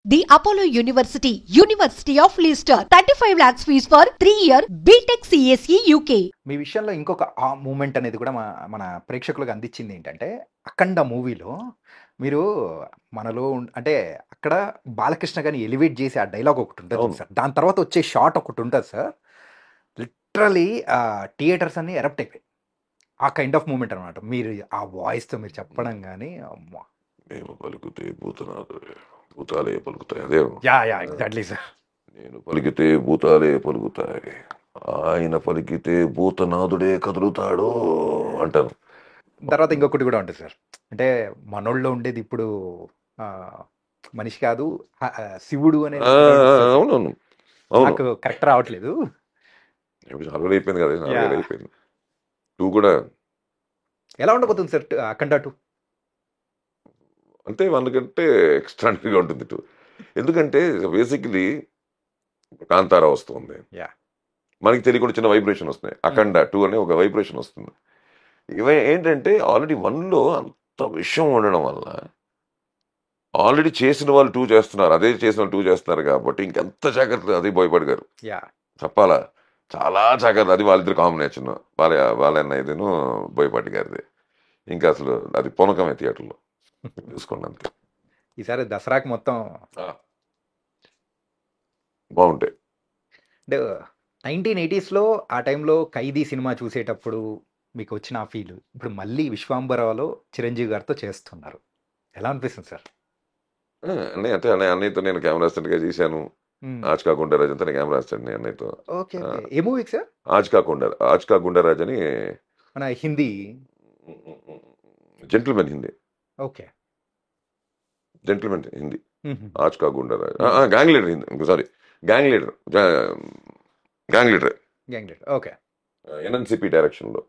The Apollo University, University of Leicester, 35 lakhs fees for 3-year BTech CSE UK. మీ విషయంలో ఇంకొక moment అనేది కూడా మన ప్రేక్షకులకు అందించింది ఏంటంటే అఖండ మూవీలో మీరు మనలో అంటే అక్కడ బాలకృష్ణ గారిని ఎలివేట్ చేసి ఆ డైలాగ్ ఒకటి ఉంటుంది అవును. సార్. దాని తర్వాత వచ్చే షాట్ ఒకటి ఉంటుంది సార్. లిటరలీ థియేటర్స్ అన్ని ఎరప్ట్ అయిపోయి ఆ కైండ్ ఆఫ్ మూమెంట్ అనమాట. మీరు ఆ వాయిస్తో మీరు చెప్పడం కానీ అమ్మా మేము పలికితే భూతాలే పలుకుతాయి. అదే యా ఎగ్జాక్ట్లీ సార్. నేను పలికితే భూతాలే పలుకుతాయి, ఆయన పలికితే భూతనాథుడే కదులుతాడు అంటారు. తర్వాత ఇంకొకటి కూడా ఉంటుంది సార్. అంటే మనోళ్ళలో ఉండేది ఇప్పుడు ఆ, మనిషి కాదు శివుడు అనేది అవునవును అవును, నాకు కరెక్ట్ రావట్లేదు. అరవై అయిపోయింది కదా, Yeah. 40 అయిపోయింది. 2 కూడా ఎలా ఉండబోతుంది సార్ అఖండ 2? అంటే 1 కంటే ఎక్స్ట్రాడినరీగా ఉంటుంది 2. ఎందుకంటే బేసిక్లీ కాంతారా వస్తుంది, Yeah. మనకి తెలియకుండా చిన్న వైబ్రేషన్ వస్తున్నాయి. అఖండ 2 అనే ఒక వైబ్రేషన్ వస్తుంది. ఇవి ఏంటంటే ఆల్రెడీ 1లో అంత విషయం ఉండడం వల్ల ఆల్రెడీ చేసిన వాళ్ళు 2 చేస్తున్నారు, అదే చేసిన వాళ్ళు 2 చేస్తున్నారు కాబట్టి ఇంకెంత జాగ్రత్త. అది బోయపాటి గారు యా చెప్పాలా, చాలా జాగ్రత్త. అది వాళ్ళిద్దరు కాంబినేషన్, వాళ్ళన్న ఇదేను బోయపాటి గారిది. ఇంకా అసలు అది పొనకమే థియేటర్లో చూసుకోండి అంతే. ఈసారి దసరాకి మొత్తం బాగుంటాయి. అంటే 1980sలో ఆ టైంలో ఖైదీ సినిమా చూసేటప్పుడు మీకు వచ్చిన ఆ ఫీల్ ఇప్పుడు మళ్ళీ విశ్వాంబరావులో చిరంజీవి గారితో చేస్తున్నారు. ఎలా అనిపిస్తుంది సార్? అన్నయ్య అంటే అన్నయ్యతో నేను కెమెరా అసిస్టెంట్గా చేశాను. ఆజ్ కాకుండా రాజ్ అంతా నేను కెమెరా అసిస్టెంట్ అన్నయ్యతో. ఓకే. ఏ మూవీకి సార్? ఆజ్ కాకుండా రాజ్ అని మన Hindi. Gentleman Hindi, okay. Gentleman Hindi. Aaj కాకుండా Raj gang leader Hindi, sorry gang leader gang leader. Okay. NNCP డైరెక్షన్లో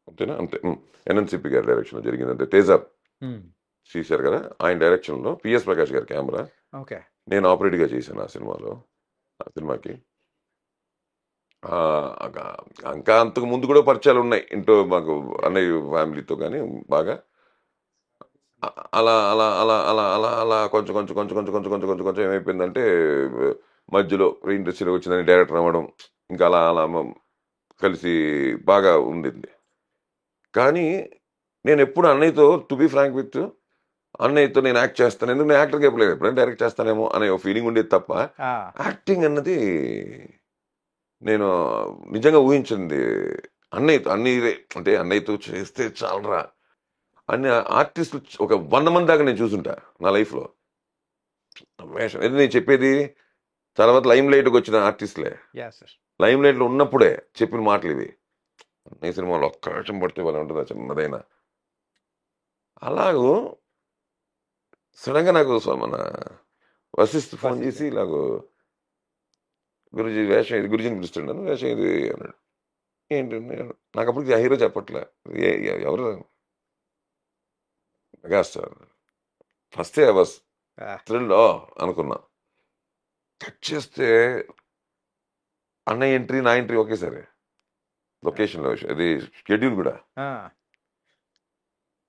అంతేనా? అంతే. ఎన్ఎన్సిపి గారి డైరెక్షన్లో జరిగిందంటే తేజాబ్ చూశారు కదా, ఆయన డైరెక్షన్లో పిఎస్ ప్రకాష్ గారి కెమెరా, ఓకే. నేను ఆపరేట్గా చేశాను ఆ సినిమాలో. ఆ సినిమాకి ఇంకా అంతకు ముందు కూడా పరిచయాలు ఉన్నాయి ఇంట్లో మాకు, అన్నయ్య ఫ్యామిలీతో కానీ బాగా అలా అలా అలా అలా అలా అలా కొంచెం కొంచెం కొంచెం కొంచెం కొంచెం కొంచెం కొంచెం కొంచెం ఏమైపోయిందంటే మధ్యలో ఇండస్ట్రీలో వచ్చిందని డైరెక్టర్ అవ్వడం, ఇంకా అలా అలా కలిసి బాగా ఉండింది. కానీ నేను ఎప్పుడు అన్నయ్యతో, టు బి ఫ్రాంక్ విత్, అన్నయ్యతో నేను యాక్ట్ చేస్తాను, ఎందుకు నేను యాక్టర్కి చెప్పలేదు, ఎప్పుడైనా డైరెక్ట్ చేస్తానేమో అనే ఒక ఫీలింగ్ ఉండేది తప్ప యాక్టింగ్ అన్నది నేను నిజంగా ఊహించింది అన్నయ్యతో. అంటే అన్నయ్యతో చేస్తే చాలరా అన్ని ఆర్టిస్టులు ఒక 100 మంది దాకా నేను చూసుంటా నా లైఫ్లో. వేషం ఏదో నేను చెప్పేది చాలా మంది లైమ్ లైట్కి వచ్చిన ఆర్టిస్టులే, లైమ్ లైట్లో ఉన్నప్పుడే చెప్పిన మాటలు ఇవి. ఈ సినిమాలో ఒక్క వేషం పడితే వాళ్ళు ఉంటుందా చిన్నదైనా. అలాగూ సడన్గా నాకు మన వశిష్ఠ ఫోన్ చేసి ఇలాగూ గురుజీ వేషం ఇది, గురుజీని పిలుస్తున్నాను, వేషం ఇది అన్నాడు. ఏంటండి నాకు అప్పటికి ఆ హీరో చెప్పట్లే, ఎవరు మెగాస్టార్. ఫస్టే ఐ వాస్ థ్రిల్డ్ అనుకున్నా. కట్ చేస్తే అన్నయ్య ఎంట్రీ నా ఎంట్రీ ఒకేసారి లొకేషన్లో. ఇది షెడ్యూల్ కూడా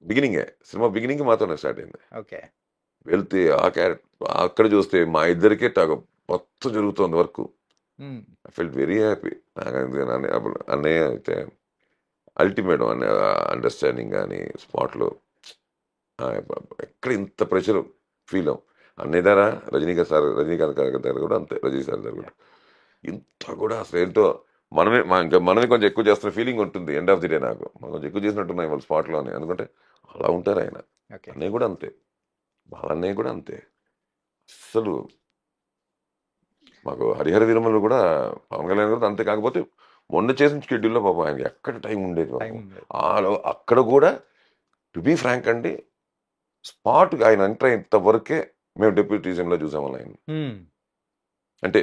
బిగినింగే, సినిమా బిగినింగ్ మాతోనే స్టార్ట్ అయింది. ఓకే. వెళ్తే ఆ క్యారెక్టర్ అక్కడ చూస్తే మా ఇద్దరికే మొత్తం జరుగుతుంది work. I felt very happy. అన్నయ్య అయితే అల్టిమేట్ అండర్స్టాండింగ్ కానీ స్పాట్లో ఎక్కడ ఇంత ప్రెషర్ ఫీల్ అవ్వం. అన్నయ్య దగ్గర రజనీకాంత్ గారి దగ్గర కూడా అంతే, రజనీ సార్ దగ్గర కూడా ఇంత కూడా అసలు ఏంటో మనమే కొంచెం ఎక్కువ చేస్తున్న ఫీలింగ్ ఉంటుంది. ఎండ్ ఆఫ్ ది డే నాకు మనం కొంచెం ఎక్కువ చేసినట్టున్నాయి వాళ్ళ స్పాట్లో అని, ఎందుకంటే అలా ఉంటారు ఆయన. అన్నయ్య కూడా అంతే, వాళ్ళన్నయ్య కూడా అంతే. అసలు మాకు హరిహర వీరమలు కూడా పవన్ కళ్యాణ్ కూడా అంతే. కాకపోతే మొన్న చేసిన షెడ్యూల్లో పాపం ఆయనకి ఎక్కడ టైం ఉండేది. అక్కడ కూడా టు బీ ఫ్రాంక్ అండి, స్పాట్ ఆయన ఎంటర్ అయినంత వరకే మేము డెప్యూటీజంలో చూసాము ఆయన. అంటే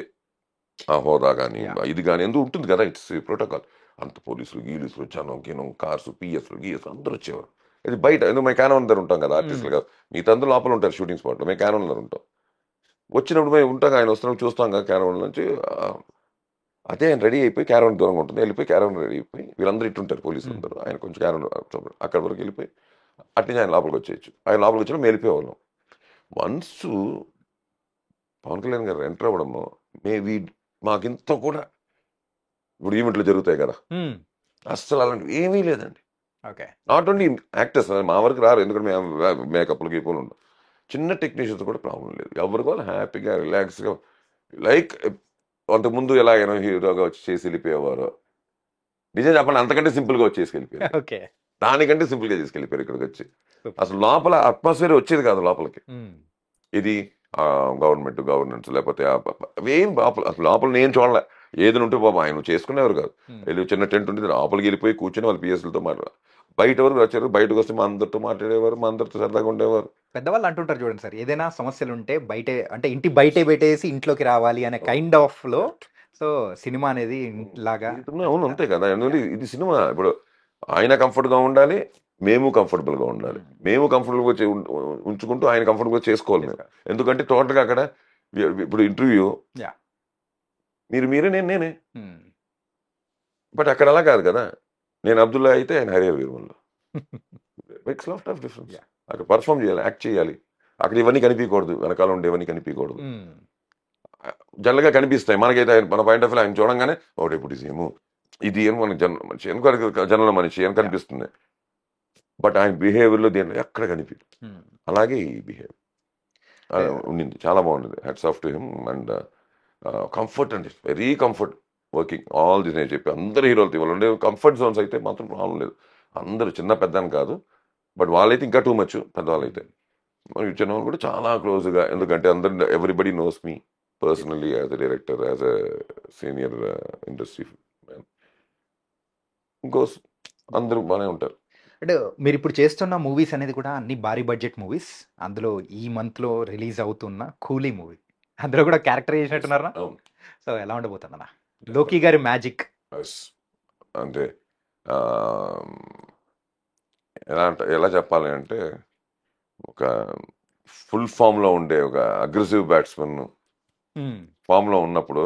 ఆ హోదా కానీ ఇది కానీ ఎందుకు ఉంటుంది కదా, ఇట్స్ ప్రోటోకాల్. అంత పోలీసులు గీలీసులు జనం కార్స్ పిఎస్లు గీఎస్లు అందరూ వచ్చేవారు. ఇది బయట ఎందుకు మేము క్యానోన్ దగ్గర ఉంటాం కదా ఆర్టిస్టులు కదా, మిగతా అందరూ లోపల ఉంటారు షూటింగ్ స్పాట్లో, మేము క్యానోన్ దగ్గర ఉంటాం. వచ్చినప్పుడు మేము ఉంటాం, ఆయన వస్తున్నప్పుడు చూస్తాం కదా క్యారవన్ నుంచి. అదే ఆయన రెడీ అయిపోయి క్యారవన్ దూరంగా ఉంటుంది, వెళ్ళిపోయి క్యారవన్ రెడీ అయిపోయి వీళ్ళందరూ ఇట్టుంటారు పోలీసులు అందరూ, ఆయన కొంచెం క్యారవన్ అక్కడ వరకు వెళ్ళిపోయి అట్నుంచి ఆయన లోపలికి వచ్చేయచ్చు. ఆయన లోపలికి వచ్చినా మేము వెళ్ళిపోయేవాళ్ళం. వన్స్ పవన్ కళ్యాణ్ గారు ఎంటర్ అవ్వడము మేబీ మాకింత కూడా ఇప్పుడు ఈవెంట్లు జరుగుతాయి కదా, అస్సలు అలాంటివి ఏమీ లేదండి. ఓకే. నాట్ ఓన్లీ యాక్టర్స్, మా వరకు రారు, ఎందుకంటే మేము మేకప్లు గీపులు ఉండవు. చిన్న టెక్నీషియన్స్ కూడా ప్రాబ్లం లేదు. ఎవరికి వాళ్ళు హ్యాపీగా రిలాక్స్గా, లైక్ అంతకుముందు ఎలాగైనా హీరోగా వచ్చి చేసి వెళ్ళిపోయేవారు. నిజం చెప్పండి, అంతకంటే సింపుల్గా వచ్చేసి వెళ్ళిపోయారు. ఓకే. దానికంటే సింపుల్గా తీసుకెళ్ళిపోయారు ఇక్కడికి వచ్చి. అసలు లోపల అట్మాస్ఫియర్ వచ్చేది కాదు లోపలికి. ఇది గవర్నెన్స్ లేకపోతే ఏం అసలు లోపల నేను చూడలే. ఏది ఉంటే బాబు ఆయన చేసుకునేవారు కాదు. వెళ్ళి చిన్న టెంట్ ఉంటుంది, లోపలికి వెళ్ళిపోయి కూర్చొని వాళ్ళ పిఎస్లతో మాట్లాడారు. బయట వరకు వచ్చారు, బయటకు వస్తే మా అందరితో మాట్లాడేవారు, మా అందరితో సరదాగా ఉండేవారు. పెద్దవాళ్ళు అంటుంటారు చూడండి సార్, ఏదైనా సమస్యలు ఉంటే బయటే, అంటే ఇంటి బయటే పెట్టేసి ఇంట్లోకి రావాలి అనే కైండ్ ఆఫ్ లో. సో సినిమా అనేది లాగా. అవును, అంతే కదా. ఎందుకంటే ఇది సినిమా. ఇప్పుడు ఆయన కంఫర్ట్ గా ఉండాలి, మేము కంఫర్టబుల్ గా ఉండాలి. మేము కంఫర్టబుల్ గా ఉంచుకుంటూ ఆయన కంఫర్టబుల్ గా చేసుకోవాలి మేము. ఎందుకంటే టోటల్ గా అక్కడ ఇప్పుడు ఇంటర్వ్యూ మీరే నేనే. బట్ అక్కడ అలా కాదు కదా. నేను అబ్దుల్లా అయితే ఆయన Harrier వీరమల్లో. Makes lot of difference. అక్కడ పర్ఫామ్ చేయాలి, యాక్ట్ చేయాలి. అక్కడ ఇవన్నీ కనిపించకూడదు, వెనకాల ఉండే ఇవన్నీ కనిపించకూడదు. జనరల్ గా కనిపిస్తాయి మనకైతే. మన పాయింట్ ఆఫ్ వ్యూ ఆయన చూడంగానే ఒకటి ఇప్పుడు ఇది ఏమో మనకి మనిషి జనరల్ మనిషి అని కనిపిస్తుంది. బట్ ఆయన బిహేవియర్ లో దేని ఎక్కడ కనిపించదు. అలాగే ఈ బిహేవియర్ ఉండింది, చాలా బాగుంది. Hats off to him. And comfort అండి, very comfort working all this. నేను చెప్పి అందరు హీరోలతో ఇవాళ ఉండే కంఫర్ట్ జోన్స్ అయితే మాత్రం ప్రాబ్లం లేదు. అందరూ చిన్న పెద్ద అని కాదు, బట్ వాళ్ళైతే ఇంకా టూ మచ్. పెద్దవాళ్ళు అయితే మరి చిన్న వాళ్ళు కూడా చాలా క్లోజ్గా. ఎందుకంటే అందరు everybody knows me personally as a director, as a senior industry man. ఇంకోస్ అందరూ బాగానే ఉంటారు. అంటే మీరు ఇప్పుడు చేస్తున్న మూవీస్ అనేది కూడా అన్ని భారీ బడ్జెట్ మూవీస్. అందులో ఈ మంత్ లో రిలీజ్ అవుతున్న కూలీ మూవీ, అందులో కూడా క్యారెక్టర్ చేసినట్టున్నారా? సో ఎలా ఉండబోతుందన్నా లోకి గారి మ్యాజిక్? అంటే ఎలా చెప్పాలి అంటే, ఒక ఫుల్ ఫామ్ లో ఉండే ఒక అగ్రెసివ్ బ్యాట్స్మెన్ ఫామ్ లో ఉన్నప్పుడు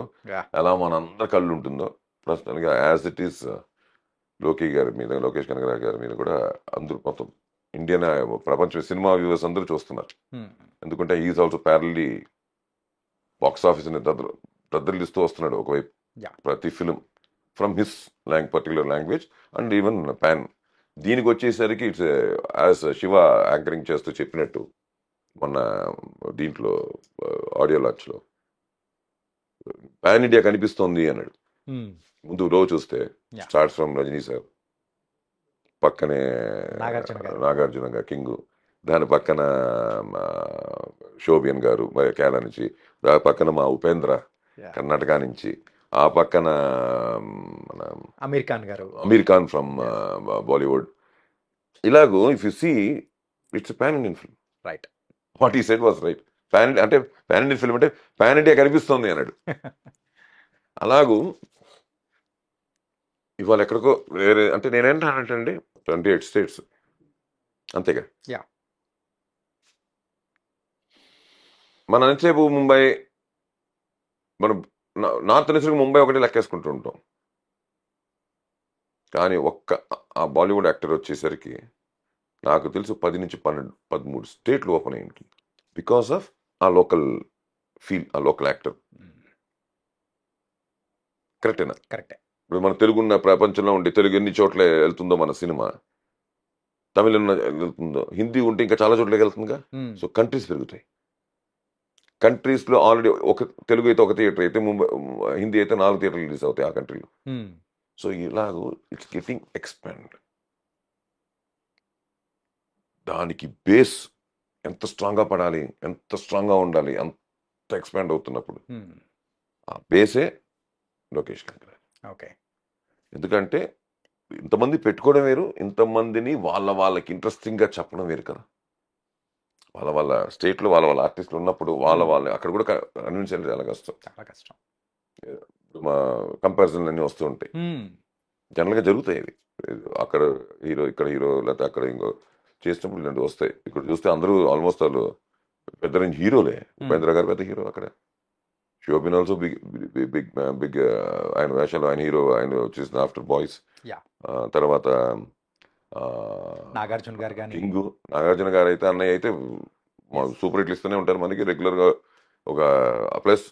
ఎలా మన అందరి కళ్ళు ఉంటుందో ప్రస్తుతానికి యాజ్ ఇట్ ఈస్ లోకి గారి మీద, లోకేష్ కనగరాజు గారి మీద కూడా అందరూ మొత్తం ఇండియన్ ప్రపంచ సినిమా వ్యూవర్స్ అందరూ చూస్తున్నారు. ఎందుకంటే is also parallelly box office దద్దరిస్తూ వస్తున్నాడు ఒకవైపు ప్రతి film from his particular language and even pan. దీనికి వచ్చేసరికి ఇట్స్ యాజ్ శివ యాంకరింగ్ చేస్తూ చెప్పినట్టు మొన్న దీంట్లో ఆడియో లాంచ్లో పాన్ ఇండియా కనిపిస్తోంది అన్నాడు. ముందు రోజు చూస్తే స్టార్ట్స్ ఫ్రమ్ రజనీ సార్, పక్కనే నాగార్జున గారు కింగ్, దాని పక్కన శోభియన్ గారు కేరళ నుంచి, దాని పక్కన మా ఉపేంద్ర కర్ణాటక నుంచి, ఆ పక్కన మన అమీర్ ఖాన్ ఫ్రమ్ బాలీవుడ్. ఇలాగో if you see it's pan Indian film. Right, what he said was right. అంటే పాన్ ఇండియన్ ఫిల్మ్ అంటే పాన్ ఇండియా కనిపిస్తోంది అన్నాడు. అలాగూ ఇవాళ ఎక్కడికో వేరే, అంటే నేనేంటానంటే 28 స్టేట్స్ అంతేగా. మన ఎంతసేపు ముంబై, మనం నార్త్ అనేసరికి ముంబై ఒకటి లెక్కేసుకుంటూ ఉంటాం. కానీ ఆ బాలీవుడ్ యాక్టర్ వచ్చేసరికి నాకు తెలుసు 10 నుంచి 12, 13 స్టేట్లు ఓపెన్ అయ్యింది. బికాస్ ఆఫ్ ఆ లోకల్ ఫీల్, ఆ లోకల్ యాక్టర్. కరెక్టేనా? కరెక్టే. ఇప్పుడు మన తెలుగున్న ప్రపంచంలో ఉండే తెలుగు ఎన్ని చోట్ల వెళ్తుందో మన సినిమా, తమిళ వెళ్తుందో, హిందీ ఉంటే ఇంకా చాలా చోట్లకి వెళ్తుందిగా. సో కంట్రీస్ పెరుగుతాయి. కంట్రీస్లో ఆల్రెడీ ఒక తెలుగు అయితే ఒక థియేటర్ అయితే, ముంబై హిందీ అయితే 4 థియేటర్లు రిలీజ్ అవుతాయి ఆ కంట్రీలో. సో ఇలాగూ ఇట్స్ గెటింగ్ ఎక్స్పాండ్. దానికి బేస్ ఎంత స్ట్రాంగ్గా పడాలి, ఎంత స్ట్రాంగ్గా ఉండాలి, అంత ఎక్స్పాండ్ అవుతున్నప్పుడు ఆ బేసే లోకేష్ కనగరాజు. ఓకే. ఎందుకంటే ఇంతమంది పెట్టుకోవడం వేరు, ఇంతమందిని వాళ్ళకి ఇంట్రెస్టింగ్గా చెప్పడం వేరు కదా. వాళ్ళ స్టేట్లో వాళ్ళ ఆర్టిస్టులు ఉన్నప్పుడు వాళ్ళ అక్కడ కూడా కన్విన్స్ చేయడం చాలా కష్టం. మా కంపారిజన్లు అన్నీ వస్తూ ఉంటాయి, జనరల్గా జరుగుతాయి. అవి అక్కడ హీరో, ఇక్కడ హీరో, లేకపోతే అక్కడ ఇంకో చేసినప్పుడు ఇలాంటివి వస్తాయి. ఇక్కడ చూస్తే అందరూ ఆల్మోస్ట్ వాళ్ళు పెద్ద రేంజ్ హీరోలే. ఉపేంద్ర గారు పెద్ద హీరో అక్కడ. శోభిన్ ఆల్సో బిగ్ ఆయన వేషాలు, ఆయన హీరో, ఆయన వచ్చేసిన ఆఫ్టర్ బాయ్స్. తర్వాత నాగార్జున గారు కానీ, కింగ్ నాగార్జున గారు అయితే, అన్నయ్య అయితే మాకు సూపర్ హిట్లు ఇస్తూనే ఉంటారు మనకి రెగ్యులర్గా. ఒక ప్లస్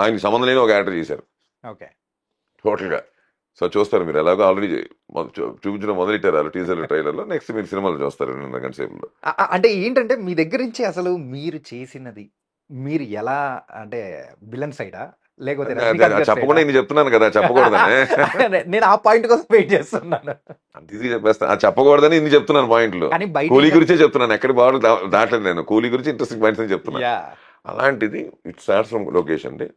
ఆయనకి సంబంధం లేని ఒక యాక్టర్ చేశారు ఓకే. టోటల్గా. సో చూస్తారు మీరు, ఎలాగో ఆల్రెడీ చూపించడం మొదలెట్టారు వాళ్ళు టీజర్ ట్రైలర్లో. నెక్స్ట్ మీరు సినిమాలో చూస్తారు 2.5 గంటల సేపులో. అంటే ఏంటంటే మీ దగ్గర నుంచి అసలు మీరు చేసినది మీరు ఎలా అంటే విలన్ సైడా లేకపోతే రజనీకాంత్ గారి చెప్పకుండా side నేను చెప్తున్నాను కదా, చెప్పకూడదని. ఆ? నేను ఆ పాయింట్ కోసం వెయిట్ చేస్తున్నాను. అంత ఈజీ చెప్పేస్తా, చెప్పకూడదని ఇన్ని చెప్తున్నాను పాయింట్లు. కానీ బయట కూలీ గురించే చెప్తున్నాను, ఎక్కడ బాగా దాటలేదు నేను. కూలీ గురించి ఇంట్రెస్టింగ్ పాయింట్స్ అని చెప్తున్నా. యా అలాంటిది ఇట్ స్టార్ట్స్ ఫ్రమ్ లొకేషన్ అండి.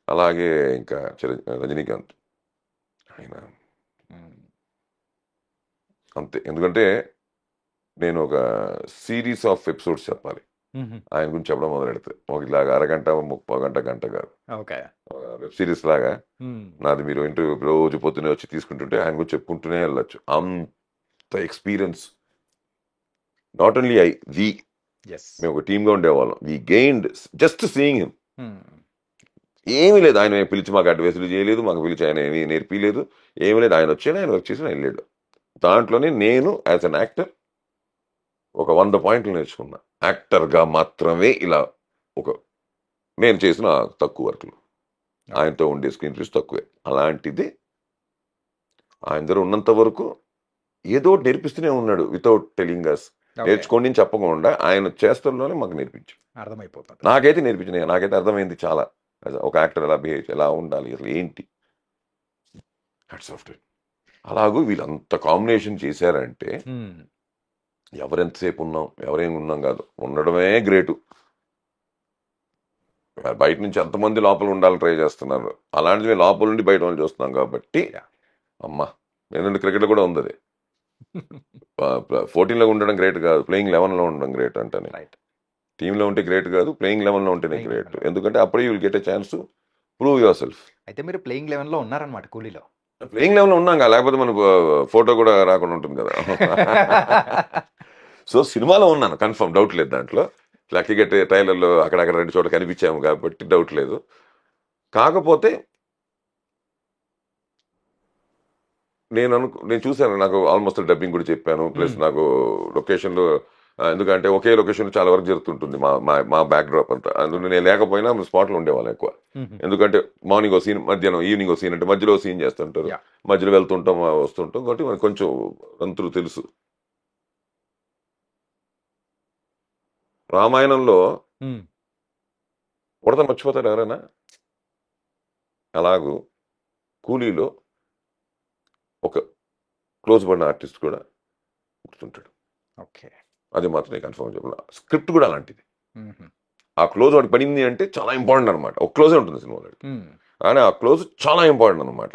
అలాగే ఇంకా రజనీకాంత్ ఆయన అంతే. ఎందుకంటే నేను ఒక సిరీస్ ఆఫ్ ఎపిసోడ్స్ చెప్పాలి ఆయన గురించి చెప్పడం మొదలెడితే. ఒక ఇలాగా అరగంట 30 గంట గంట కాదు, ఓకే. వెబ్ సిరీస్ లాగా నాది. మీరు ఇంటర్వ్యూ రోజు పొద్దునే వచ్చి తీసుకుంటుంటే ఆయన గురించి చెప్పుకుంటూనే వెళ్ళచ్చు. అంత ఎక్స్పీరియన్స్. నాట్ ఓన్లీ మేము ఒక టీమ్గా ఉండేవాళ్ళం. వి గెయిన్డ్ జస్ట్ సీయింగ్ హిమ్. ఏమీ లేదు, ఆయన పిలిచి మాకు అడ్వైసులు చేయలేదు, మాకు పిలిచి ఆయన ఏమీ నేర్పిలేదు, ఏమీ లేదు. ఆయన వచ్చాడు, ఆయన వర్క్ చేసి ఆయన వెళ్ళాడు. దాంట్లోనే నేను యాజ్ అన్ యాక్టర్ ఒక 100 పాయింట్లు నేర్చుకున్నా. యాక్టర్గా మాత్రమే ఇలా ఒక నేను చేసిన తక్కువ వర్క్లు, ఆయనతో ఉండే స్క్రీన్ ప్లేస్ తక్కువే. అలాంటిది ఆయన దగ్గర ఉన్నంత వరకు ఏదో ఒకటి నేర్పిస్తూనే ఉన్నాడు వితౌట్ టెలింగ్ అస్. నేర్చుకోండి అని చెప్పకుండా ఆయన చేస్తల్లోనే మాకు నేర్పించు. అర్థమైపోతుంది. నాకైతే నేర్పించినాయి, నాకైతే అర్థమైంది చాలా. ఒక యాక్టర్ ఎలా బిహేవ్, ఎలా ఉండాలి, అసలు ఏంటి. అలాగూ వీళ్ళంత కాంబినేషన్ చేశారంటే ఎవరెంతసేపు ఉన్నాం, ఎవరేం ఉన్నాం కాదు, ఉండడమే గ్రేటు. బయట నుంచి ఎంతమంది లోపల ఉండాలని ట్రై చేస్తున్నారు, అలాంటిది మేము లోపల నుండి బయట వాళ్ళు చూస్తున్నాం కాబట్టి అమ్మా. ఎందుకంటే క్రికెట్ కూడా ఉంది అది. 14లో ఉండడం గ్రేట్ కాదు, ప్లేయింగ్ 11లో ఉండడం గ్రేట్ అంటాను. టీంలో ఉంటే గ్రేట్ కాదు, ప్లేయింగ్ 11లో ఉంటేనే గ్రేట్. ఎందుకంటే అప్పుడే you will get a chance to prove your self. అయితే మీరు ప్లేయింగ్ 11లో ఉన్నారనమాట కూలీలో. ప్లేయింగ్ 11లో ఉన్నాం కదా, లేకపోతే మనకు ఫోటో కూడా రాకుండా ఉంటుంది కదా. సో సినిమాలో ఉన్నాను కన్ఫర్మ్, డౌట్ లేదు దాంట్లో. లక్కీగా ట్రైలర్లో అక్కడక్కడ 2 చోట్ల కనిపించాము కాబట్టి డౌట్ లేదు. కాకపోతే నేను చూశాను, నాకు ఆల్మోస్ట్ డబ్బింగ్ కూడా చెప్పాను. ప్లస్ నాకు లొకేషన్లో, ఎందుకంటే ఒకే లొకేషన్ చాలా వరకు జరుగుతుంటుంది మా బ్యాక్ డ్రాప్ అంతా. అందులో నేను లేకపోయినా స్పాట్లో ఉండేవాళ్ళం ఎక్కువ. ఎందుకంటే మార్నింగ్ ఓ సీన్, మధ్యాహ్నం ఈవినింగ్ ఓ సీన్, అంటే మధ్యలో సీన్ చేస్తుంటారు, మధ్యలో వెళ్తుంటాం వస్తుంటాం కాబట్టి మనకు కొంచెం తంతులు తెలుసు. రామాయణంలో ఉడత మర్చిపోతారు ఎవరైనా? అలాగూ కూలీలో ఒక క్లోజ్ పడిన ఆర్టిస్ట్ కూడా గుర్తుంటాడు. ఓకే. అది మాత్రం నేను కన్ఫర్మ్ చెప్పాను. స్క్రిప్ట్ కూడా అలాంటిది. ఆ క్లోజ్ వాడికి పడింది అంటే చాలా ఇంపార్టెంట్ అనమాట. ఒక క్లోజే ఉంటుంది సినిమాలో, కానీ ఆ క్లోజ్ చాలా ఇంపార్టెంట్ అనమాట.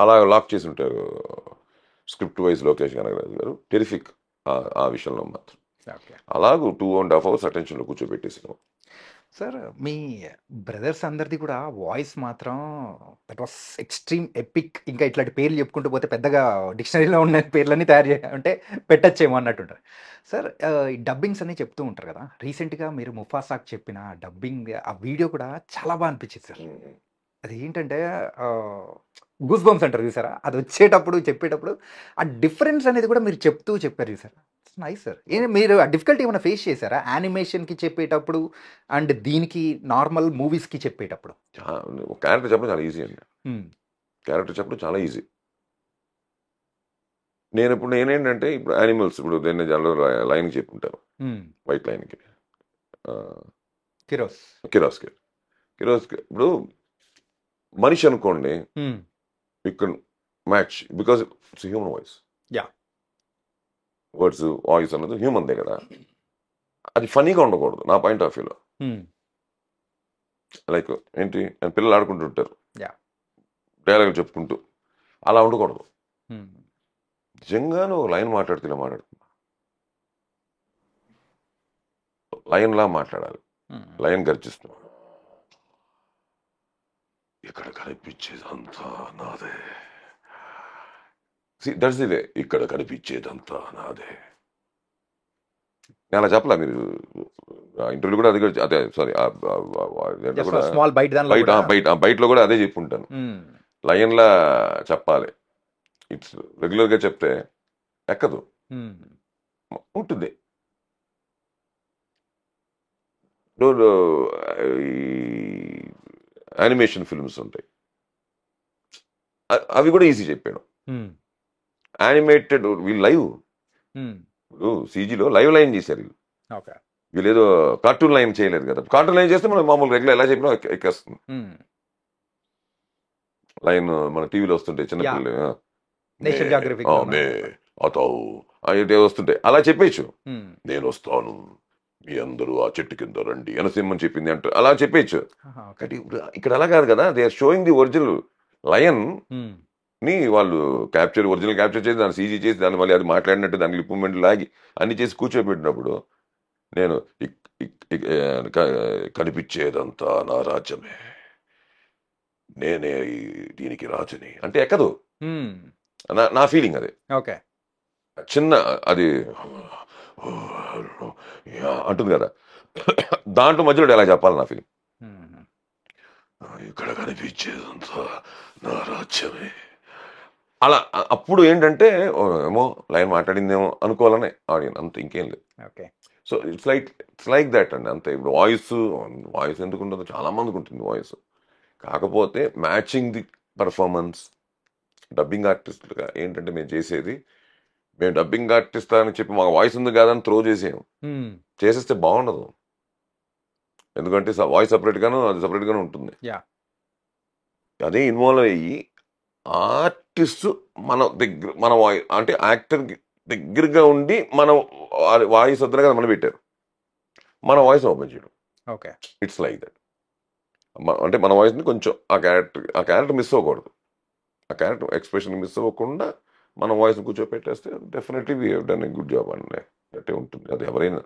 అలా లాక్ చేసి ఉంటారు స్క్రిప్ట్ వైజ్ లోకేష్ కనగరాజు గారు. టెరిఫిక్ ఆ విషయంలో మాత్రం. అలాగూ 2.5 hours అటెన్షన్లో కూర్చోబెట్టే సినిమా. సార్, మీ బ్రదర్స్ అందరిది కూడా వాయిస్ మాత్రం దట్ వాస్ ఎక్స్ట్రీమ్ ఎపిక్. ఇంకా ఇట్లాంటి పేర్లు చెప్పుకుంటూ పోతే పెద్దగా డిక్షనరీలో ఉన్న పేర్లన్నీ తయారు అంటే పెట్టచ్చేమో అన్నట్టుంటారు. సార్, ఈ డబ్బింగ్స్ అన్నీ చెప్తూ ఉంటారు కదా. రీసెంట్గా మీరు ముఫాసాకి చెప్పిన డబ్బింగ్ ఆ వీడియో కూడా చాలా బాగా అనిపించింది సార్. అది ఏంటంటే గూస్ బంప్స్ అంటారు చూసారా, అది వచ్చేటప్పుడు చెప్పేటప్పుడు ఆ డిఫరెన్స్ అనేది కూడా మీరు చెప్తూ చెప్పారు చూసారా. Nice sir. మీరు ఆ డిఫికల్టీ ఏమైనా ఫేస్ చేశారా యానిమేషన్కి చెప్పేటప్పుడు అండ్ దీనికి నార్మల్ మూవీస్కి చెప్పేటప్పుడు? క్యారెక్టర్ చెప్పడం చాలా ఈజీ అండి. క్యారెక్టర్ చెప్పడం చాలా ఈజీ. నేనేంటంటే ఇప్పుడు యానిమల్స్, ఇప్పుడు నేను జనరల్ లైన్కి చెప్పుంటాను, వైట్ లైన్కి, కిరోస్కి. ఇప్పుడు మనిషి అనుకోండి, ఇక్కడ match because it's human voice. Words voice అన్నది హ్యూమన్దే కదా. అది ఫనీగా ఉండకూడదు నా పాయింట్ ఆఫ్ వ్యూలో. లైక్ ఏంటి, పిల్లలు ఆడుకుంటుంటారు డైలాగులు చెప్పుకుంటూ, అలా ఉండకూడదు. నిజంగా నువ్వు లైన్ మాట్లాడుతున్నా లైన్లా మాట్లాడాలి. లైన్ గర్జిస్తున్నావు, ఇక్కడ కనిపించేదంతా నాదే, దట్స్ ది వే, ఇక్కడ కనిపించేదంతా నాదే. నేను అలా చెప్పలే, మీరు ఇంటర్వ్యూ కూడా అది, అదే సారీ బయటలో కూడా అదే చెప్పుంటాను. లైన్లా చెప్పాలి. ఇట్స్ రెగ్యులర్గా చెప్తే ఎక్కదు, ఉంటుంది. ఇప్పుడు ఈ యానిమేషన్ ఫిల్మ్స్ ఉంటాయి, అవి కూడా ఈజీ చెప్పాడు. యానిమేటెడ్ వీళ్ళు లైవ్, ఇప్పుడు సీజీలో లైవ్ లైన్ చేశారు వీళ్ళు. ఓకే. వీళ్ళు ఏదో కార్టూన్ లైన్ చేయలేదు కదా. కార్టూన్ లైన్ చేస్తే మనం మామూలు రెగ్యులర్ ఎలా చెప్పినా ఎక్కేస్తుంది. లైన్ మన టీవీలో వస్తుంటాయి చిన్నపిల్లలు, నేషన్ జాగ్రఫిక్ అతావు అయితే వస్తుంటాయి, అలా చెప్పేచ్చు. నేను వస్తాను, మీ అందరూ ఆ చెట్టు కింద రండి అనసింహని చెప్పింది అంటారు, అలా చెప్పేచ్చు. ఇక్కడ అలా కాదు కదా. They are showing the original lion ని వాళ్ళు ఒరిజినల్ క్యాప్చర్ చేసి దాన్ని సీజీ చేసి దాన్ని మళ్ళీ అది మాట్లాడినట్టు దానికి లిప్ మూమెంట్ లాగి అన్ని చేసి కూర్చోబెట్టినప్పుడు నేను కనిపించేదంతా నా రాజ్యమే, నేనే దీనికి రాజుని అంటే ఎక్కదు. నా ఫీలింగ్ అదే. ఓకే. చిన్న అది అంటుంది కదా, దాంట్లో మధ్యలో ఎలా చెప్పాలి నా ఫీలింగ్. ఇక్కడ కనిపించేదంతా నా రాజ్యమే, అలా. అప్పుడు ఏంటంటే ఏమో లైన్ మాట్లాడిందేమో అనుకోవాలనే ఆడియన్స్, అంత ఇంకేం లేదు. Okay. So it's like that అండి, అంతే. ఇప్పుడు వాయిస్ ఎందుకు ఉంటుందో చాలా మందికి ఉంటుంది వాయిస్, కాకపోతే మ్యాచింగ్ ది పర్ఫార్మెన్స్. డబ్బింగ్ ఆర్టిస్ట్గా ఏంటంటే మేము చేసేది, మేము డబ్బింగ్ ఆర్టిస్ట్ అని చెప్పి మాకు వాయిస్ ఉంది కాదని త్రో చేసాము. చేసేస్తే బాగుండదు, ఎందుకంటే వాయిస్ సపరేట్గాను అది సపరేట్గాను ఉంటుంది. అదే ఇన్వాల్వ్ అయ్యి ఆర్టిస్ట్ మన దగ్గర మన వాయిస్ అంటే యాక్టర్ దగ్గరగా ఉండి మన వాయిస్ వద్దనే కదా మనం పెట్టారు, మన వాయిస్ ఓపెన్ చేయడం. ఓకే. It's like that. అంటే మన వాయిస్ని కొంచెం ఆ క్యారెక్టర్ మిస్ అవ్వకూడదు, ఆ క్యారెక్టర్ ఎక్స్ప్రెషన్ మిస్ అవ్వకుండా మన వాయిస్ని కూర్చోపెట్టేస్తే definitely we have done a good job అండి. అట్టే ఉంటుంది అది ఎవరైనా.